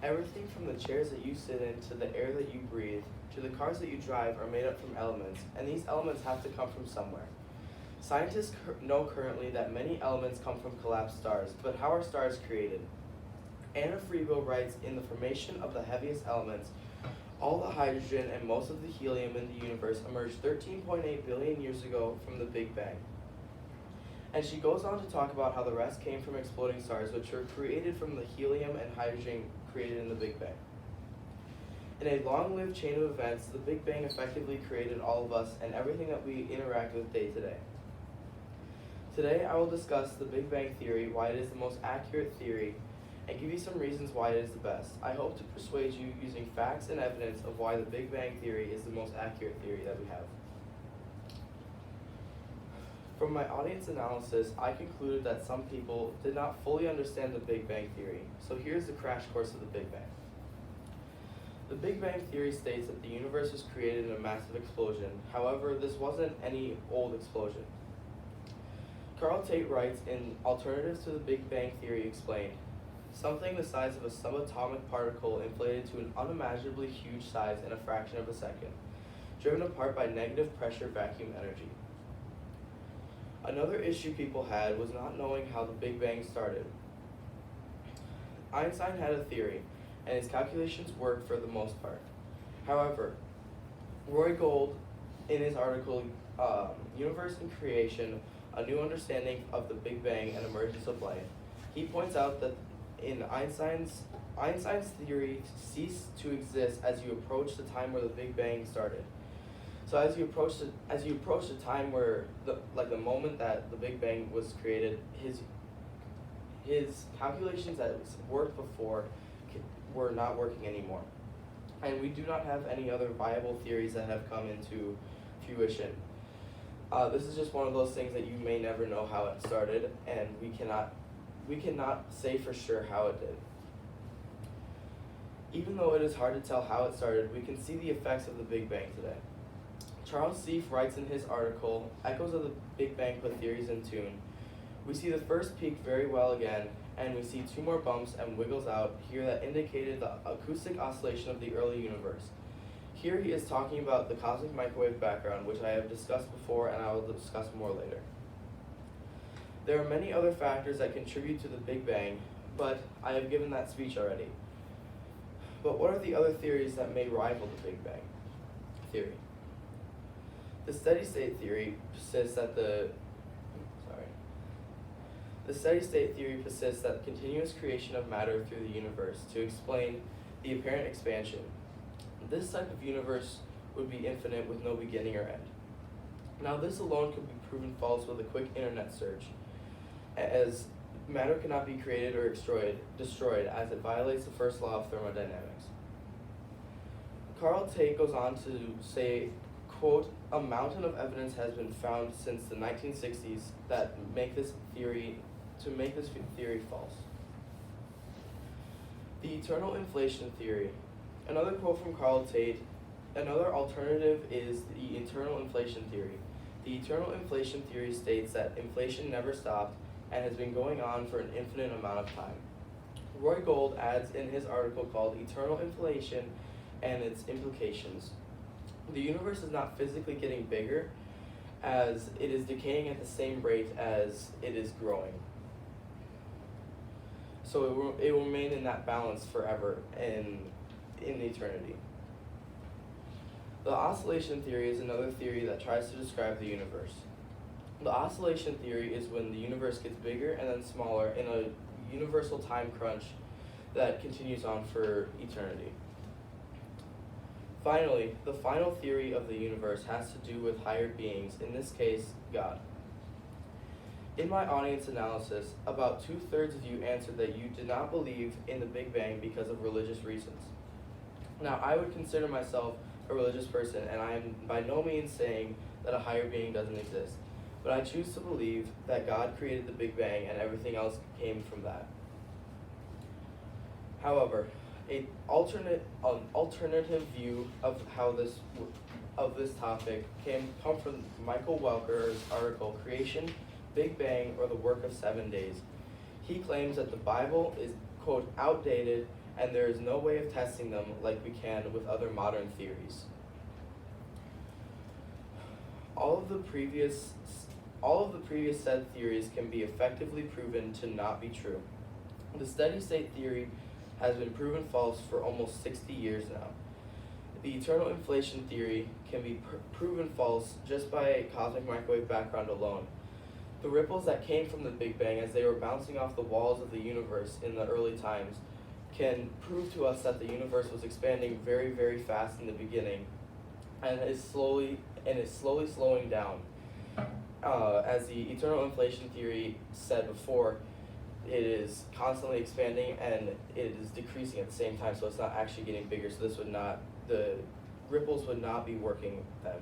Everything from the chairs that you sit in to the air that you breathe to the cars that you drive are made up from elements, and these elements have to come from somewhere. Scientists know currently that many elements come from collapsed stars, but how are stars created? Anna Friebel writes, in the formation of the heaviest elements, all the hydrogen and most of the helium in the universe emerged 13.8 billion years ago from the Big Bang. And she goes on to talk about how the rest came from exploding stars, which were created from the helium and hydrogen created in the Big Bang. In a long-lived chain of events, the Big Bang effectively created all of us and everything that we interact with day to day. Today, I will discuss the Big Bang Theory, why it is the most accurate theory, and give you some reasons why it is the best. I hope to persuade you using facts and evidence of why the Big Bang Theory is the most accurate theory that we have. From my audience analysis, I concluded that some people did not fully understand the Big Bang Theory, so here's the crash course of the Big Bang. The Big Bang Theory states that the universe was created in a massive explosion. However, this wasn't any old explosion. Carl Tate writes in Alternatives to the Big Bang Theory explained, something the size of a subatomic particle inflated to an unimaginably huge size in a fraction of a second, driven apart by negative pressure vacuum energy. Another issue people had was not knowing how the Big Bang started. Einstein had a theory, and his calculations worked for the most part. However, Roy Gold, in his article, Universe and Creation, A New Understanding of the Big Bang and Emergence of Life, he points out that in Einstein's theory ceased to exist as you approach the time where the Big Bang started. So as you approach the time where the moment that the Big Bang was created, his calculations that worked before were not working anymore, and we do not have any other viable theories that have come into fruition. This is just one of those things that you may never know how it started, and we cannot say for sure how it did. Even though it is hard to tell how it started, we can see the effects of the Big Bang today. Charles Seif writes in his article, Echoes of the Big Bang Put Theories in Tune, we see the first peak very well again, and we see two more bumps and wiggles out here that indicated the acoustic oscillation of the early universe. Here he is talking about the cosmic microwave background, which I have discussed before and I will discuss more later. There are many other factors that contribute to the Big Bang, but I have given that speech already. But what are the other theories that may rival the Big Bang theory? The steady-state theory persists that the steady-state theory persists that continuous creation of matter through the universe to explain the apparent expansion. This type of universe would be infinite with no beginning or end. Now, this alone could be proven false with a quick internet search, as matter cannot be created or destroyed as it violates the first law of thermodynamics. Carl Tate goes on to say, quote, a mountain of evidence has been found since the 1960s that make this theory false. The eternal inflation theory. Another quote from Carl Tate, another alternative is the eternal inflation theory. The eternal inflation theory states that inflation never stopped and has been going on for an infinite amount of time. Roy Gold adds in his article called Eternal Inflation and Its Implications. The universe is not physically getting bigger as it is decaying at the same rate as it is growing. So it will remain in that balance forever in eternity. The oscillation theory is another theory that tries to describe the universe. The oscillation theory is when the universe gets bigger and then smaller in a universal time crunch that continues on for eternity. Finally, the final theory of the universe has to do with higher beings, in this case, God. In my audience analysis, about 2/3 of you answered that you did not believe in the Big Bang because of religious reasons. Now, I would consider myself a religious person, and I am by no means saying that a higher being doesn't exist, but I choose to believe that God created the Big Bang and everything else came from that. However, an alternative view of this topic come from Michael Welker's article, Creation, Big Bang, or the Work of 7 Days. He claims that the Bible is, quote, outdated and there is no way of testing them like we can with other modern theories. All of the previous said theories can be effectively proven to not be true. The steady-state theory has been proven false for almost 60 years now. The eternal inflation theory can be proven false just by a cosmic microwave background alone. The ripples that came from the Big Bang as they were bouncing off the walls of the universe in the early times can prove to us that the universe was expanding very, very fast in the beginning and is slowly slowing down. As the eternal inflation theory said before, it is constantly expanding and it is decreasing at the same time, so it's not actually getting bigger. So the ripples would not be working then.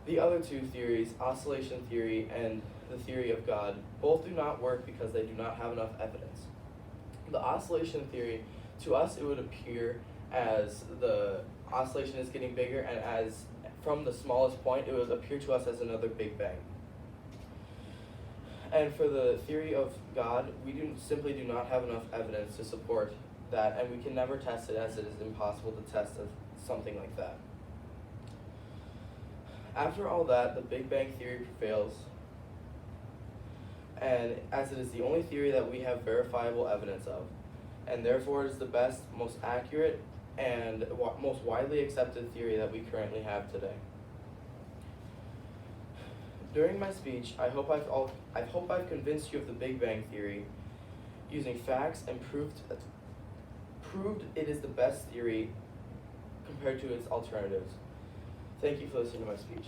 The other two theories, oscillation theory and the theory of God, both do not work because they do not have enough evidence. The oscillation theory, to us it would appear as the oscillation is getting bigger, and as from the smallest point it would appear to us as another Big Bang. And for the theory of God, we simply do not have enough evidence to support that, and we can never test it, as it is impossible to test something like that. After all that, the Big Bang theory prevails, and as it is the only theory that we have verifiable evidence of, and therefore it is the best, most accurate, and most widely accepted theory that we currently have today. During my speech, I hope I've convinced you of the Big Bang theory using facts and proved it is the best theory compared to its alternatives. Thank you for listening to my speech.